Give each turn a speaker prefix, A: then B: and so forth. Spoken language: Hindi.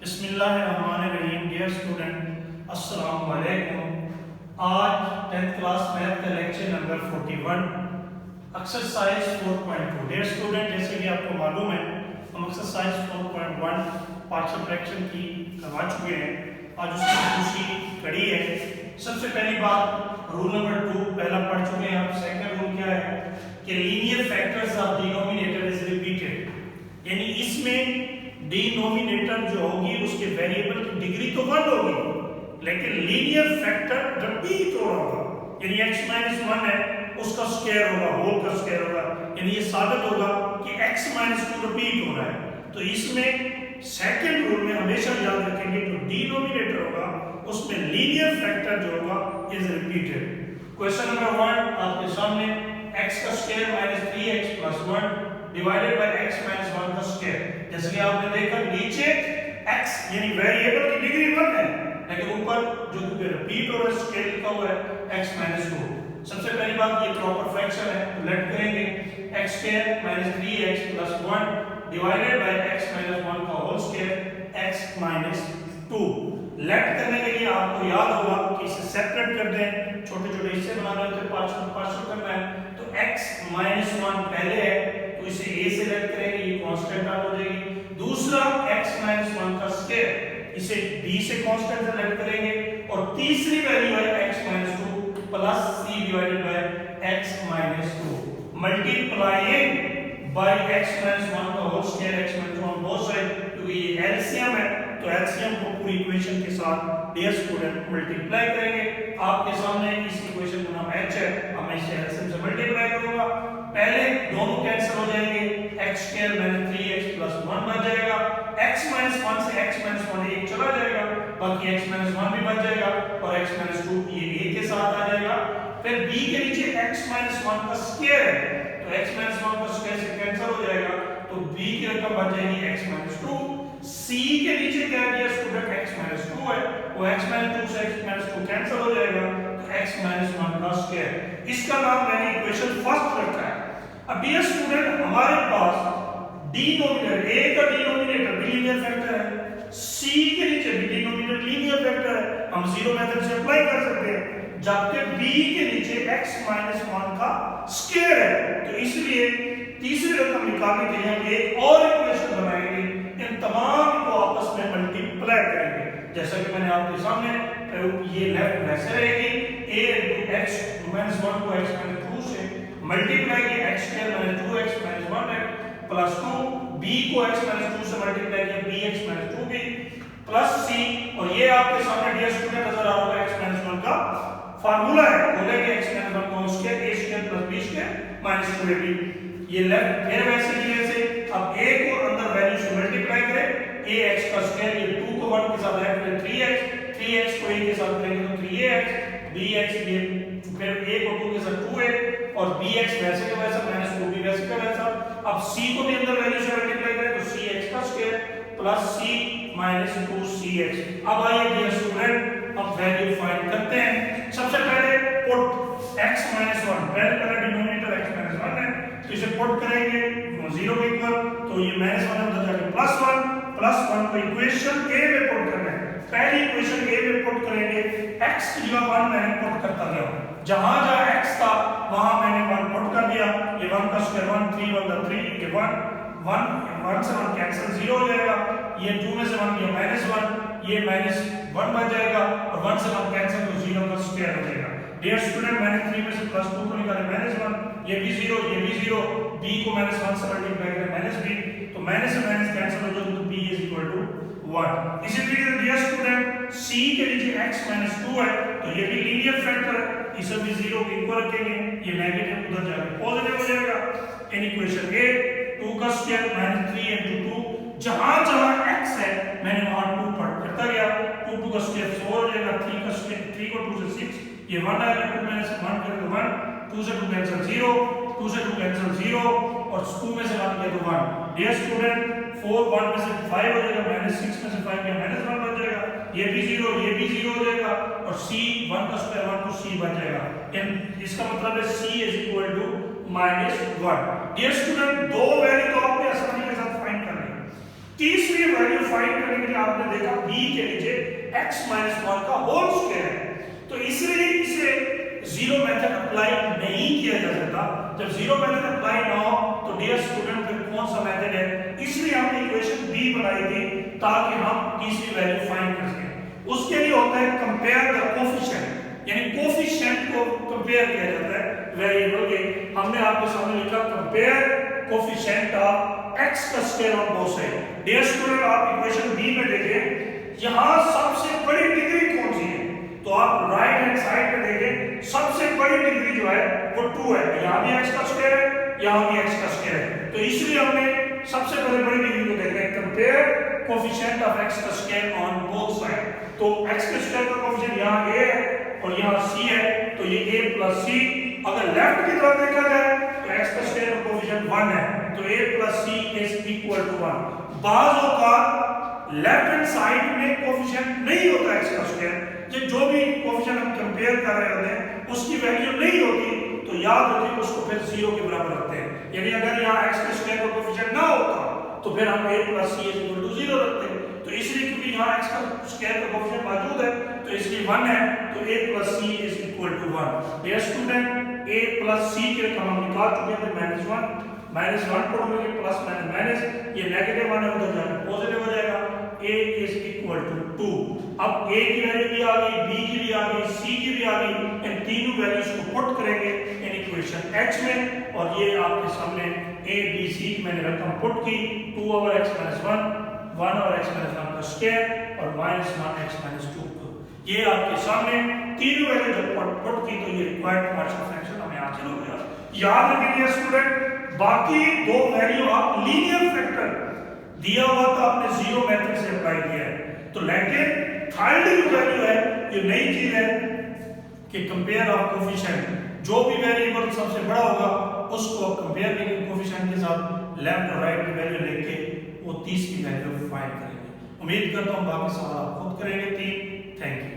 A: बिस्मिल्लाहिर्रहमानिर्रहीम। डियर स्टूडेंट, अस्सलाम वालेकुम। आज 10th क्लास मैथ का lecture number 41, exercise 4.2। Dear student, जैसे कि आपको मालूम है हम एक्सरसाइज 4.1 पार्शियल फ्रैक्शन की करवा चुके हैं। आज उसकी दूसरी कड़ी है। सबसे पहली बात, रूल नंबर 2 पहला पढ़ चुके हैं आप। सेकंड रूल क्या है कि linear factors of denominator is repeated, यानी इसमें डिनोमिनेटर जो होगी उसके वेरिएबल की डिग्री तो 1 होगी, लेकिन लीनियर फैक्टर रिपीट हो रहा होगा, यानी x-1 है उसका स्क्वायर होगा, होल का स्क्वायर होगा, यानी ये साबित होगा कि x-2 रिपीट हो रहा है। तो इसमें सेकंड रूल में हमेशा याद रखेंगे जो डिनोमिनेटर होगा उसमें लीनियर फैक्टर जो होगा इज रिपीटेड। क्वेश्चन नंबर 1 आपके सामने, x का square minus 3x plus 1 divided by x minus 1 का स्क्वायर। जैसे कि आपने देखा नीचे x यानी वेरिएबल की डिग्री 1 है, लेकिन ऊपर जो रिपीट हो रहा है स्क्वायर लिखा हुआ है x माइनस 2। सबसे पहली बात ये प्रॉपर फ्रैक्शन है, तो लेट करेंगे x square minus 3x plus 1 divided by x minus 1 का whole square x minus 2। Let करने के लिए आपको याद होगा कि इसे सेपरेट कर दें, छोटे छोटे हिस्से बनाने होते हैं, पार्शियल करना है। तो x माइनस 1 पहले है तो इसे a से लेट करेंगे, ये कांस्टेंट हो जाएगी। दूसरा x माइनस 1 का स्क्वायर, इसे b से कांस्टेंट से लेट करेंगे। और तीसरी वैल्यू है x minus 2 plus c divided by x minus 2 multiplying by x minus 1 का whole square, x minus 1 both side, क्योंकि ये एलसीएम है तो एलसीएम को पूरी इक्वेशन के साथ डियर स्टूडेंट मल्टीप्लाई करेंगे। आपके सामने इस इक्वेशन का नाम h है, हम इसे एलसीएम से मल्टीप्लाई करूंगा। पहले दोनों कैंसिल हो जाएंगे, x square minus 3x plus 1 बच जाएगा, x माइनस 1 से x माइनस 1 एक चला जाएगा, बाकी x माइनस 1 भी बच जाएगा और x माइनस 2 ये a के साथ आ जाएगा। फिर b के नीचे x माइनस 1 का स्क्वायर है तो x माइनस 1 का स्क्वायर से कैंसिल हो जाएगा, तो b की रकम बच जाएगी x माइनस 2। c के नीचे क्या दिया स्टूडेंट, x माइनस 2 है, वो x माइनस 2 से x माइनस 2 कैंसिल हो जाएगा, तो x माइनस 1 का स्क्वायर। इसका नाम मैंने इक्वेशन फर्स्ट रखा है। अब डियर स्टूडेंट, हमारे पास डिनोमिनेटर a का डिनोमिनेटर भी लीनियर फैक्टर है, c के नीचे भी डिनोमिनेटर लीनियर फैक्टर है, हम जीरो मेथड से अप्लाई कर सकते हैं, जबकि b के नीचे x माइनस 1 का स्क्वायर है। तो इसलिए तीसरी रकम निकालने के लिए हम एक और इक्वेशन बनाएंगे, इन तमाम को आपस में मल्टीप्लाई करेंगे। जैसा कि मैंने आपके सामने, ये लेफ्ट वैसे रहेगी, a into x माइनस 1 को x माइनस 2 से मल्टीप्लाई किया, x square minus 2x minus 1 है प्लस 2, b को x माइनस 2 से मल्टीप्लाई किया, bx minus 2b plus c, और ये आपके सामने डियर स्टूडेंट नजर आ रहा है x माइनस 1 का फार्मूला है, बोलेंगे x माइनस 1 को square a square plus b square minus 2ab। ये लेफ्ट फिर वैसे ही ऐसे, अब a को अंदर वैल्यू से मल्टीप्लाई करें, ax का स्क्वायर, ये 2 को 1 के साथ ऐड करें 3x को a के साथ करेंगे तो 3ax, bx ये फिर a को 2 के साथ 2a और bx वैसे का वैसा माइनस 2b वैसे का वैसा। अब c को भी अंदर वैल्यू से मल्टीप्लाई करें तो cx का square plus c minus 2cx। अब आइए डियर स्टूडेंट अब वैल्यू फाइंड करते हैं। सबसे पहले पुट x माइनस 1, पहले डिनोमिनेटर x माइनस 1 है तो इसे पुट करेंगे 0 के इक्वल, तो ये माइनस 1 अंदर जाके प्लस 1 को इक्वेशन a में पुट करना है। पहली इक्वेशन a में पुट करेंगे, x की जगह 1 मैंने पुट करता गया, जहां जहां x था वहां मैंने 1 पुट कर दिया। ये 1 का स्क्वायर 1, 3 1 का 3, ये 1 से 1 कैंसिल 0 हो जाएगा, ये 2 में से 1 ये माइनस 1, ये माइनस 1 बच जाएगा और 1 से 1 कैंसिल तो 0 का स्क्वायर हो जाएगा। डियर स्टूडेंट, मैंने 3 में से प्लस 2 को निकाला माइनस 1, ये भी 0, ये भी 0, b को माइनस 1 से मल्टीप्लाई करें माइनस b, तो माइनस से माइनस कैंसिल हो जाएगा तो b इज इक्वल टू 1। इसी तरीके से डियर स्टूडेंट, c के नीचे x माइनस 2 है तो ये भी लीनियर फैक्टर है, इसे भी 0 के इक्वल रखेंगे, ये नेगेटिव उधर जाकर पॉजिटिव हो जाएगा। इन इक्वेशन a 2 का स्क्वायर माइनस 3 into 2, जहां जहां x है मैंने वहां 2 पुट करता गया, 2 का स्क्वायर 4 हो जाएगा, 3 का स्क्वायर 3 को 2 से 6, ये 1 आएगा, 2 में से 1 करें तो 1, 2 से 2 कैंसिल 0, 2 से 2 कैंसिल 0 और 2 में से 1 किया तो 1। डियर स्टूडेंट, 4 1 में से 5 हो जाएगा, माइनस 6 में से 5 गया माइनस 1 बच जाएगा, ये भी 0, ये भी 0 हो जाएगा और c 1 का स्क्वायर 1 तो c बच जाएगा। इसका मतलब है c is equal to minus 1। Dear student, दो वैल्यू तो आपने आसानी के साथ फाइंड कर ली। तीसरी वैल्यू फाइंड करने के लिए आप आपने देखा b के नीचे x माइनस 1 का होल स्क्वायर है, तो इसलिए इसे जीरो मेथड अप्लाई नहीं किया जा सकता। जब जीरो मेथड अप्लाई ना हो तो डियर स्टूडेंट फिर कौन सा मेथड है, इसलिए हमने इक्वेशन b बनाई थी ताकि हम तीसरी वैल्यू फाइंड कर सकें। उसके लिए होता है कंपेयर द कोफिशिएंट, यानी कोफिशिएंट को कंपेयर किया जाता है वेरिएबल के। हमने आपके सामने लिखा कंपेयर कोफिशिएंट ऑफ x का square on both side. Dear student आप इक्वेशन b में देखें, यहां सबसे बड़ी डिग्री कौन सी है, तो आप राइट हैंड साइड पे देखें सबसे बड़ी डिग्री जो है वो 2 है। यहां भी x का स्क्वायर है, यहां भी x का स्क्वायर है, तो इसलिए हमने सबसे पहले बड़ी डिग्री को देख रहे हैं कंपेयर कोफिशिएंट ऑफ x का स्क्वायर ऑन बोथ साइड। तो x के स्क्वायर का कोफिशिएंट यहां a है और यहां c है, तो ये a प्लस c। अगर लेफ्ट की तरफ देखा जाए तो x का स्क्वायर का कोफिशिएंट 1 है, तो a plus c is equal to 1। बाज औकात लेफ्ट हैंड साइड में कोफिशिएंट नहीं होता x का स्क्वायर, जो भी कोफिशिएंट हम कंपेयर कर रहे होते हैं उसकी वैल्यू नहीं होती, तो याद रखिए उसको फिर 0 के बराबर रखते हैं। यानी अगर यहाँ x के स्क्वायर का कोफिशिएंट ना होता तो फिर हम a plus c is equal to 0 रखते हैं। तो इसलिए क्योंकि यहाँ x का स्क्वायर का कोफिशिएंट मौजूद है तो इसलिए 1 है, तो a plus c is equal to 1। Dear student a plus c के रकम हम निकाल चुके हैं, -1 पढ़ोगे प्लस माइनस, ये नेगेटिव 1 है उधर जाकर पॉजिटिव हो जाएगा, a इज इक्वल टू 2। अब a की वैल्यू भी आ गई, b की भी आ गई, c की भी आ गई, इन तीनों वैल्यूज को पुट करेंगे इन इक्वेशन h में, और ये आपके सामने a b c की मैंने रकम पुट की, 2 over x minus 1, 1 over x minus 1 का स्क्वायर और -1 x माइनस 2। ये आपके सामने तीनों वैल्यू जब पुट की तो ये रिक्वायर्ड पार्शियल फ्रैक्शन हमें हासिल हो गया। याद रखिए स्टूडेंट, बाकी दो वैल्यू आप लीनियर फैक्टर दिया हुआ तो आपने जीरो मेथड से अप्लाई किया है, तो लेकिन थर्ड जो वैल्यू है ये नई चीज है कि कंपेयर ऑफ कोफिशिएंट, जो भी वेरिएबल सबसे बड़ा होगा उसको आप कंपेयर करेंगे कोफिशिएंट के साथ, लेफ्ट और राइट की वैल्यू लेके वो 30 की वैल्यू फाइंड करेंगे। उम्मीद करता हूं बाकी सवाल आप खुद करेंगे। Thank you.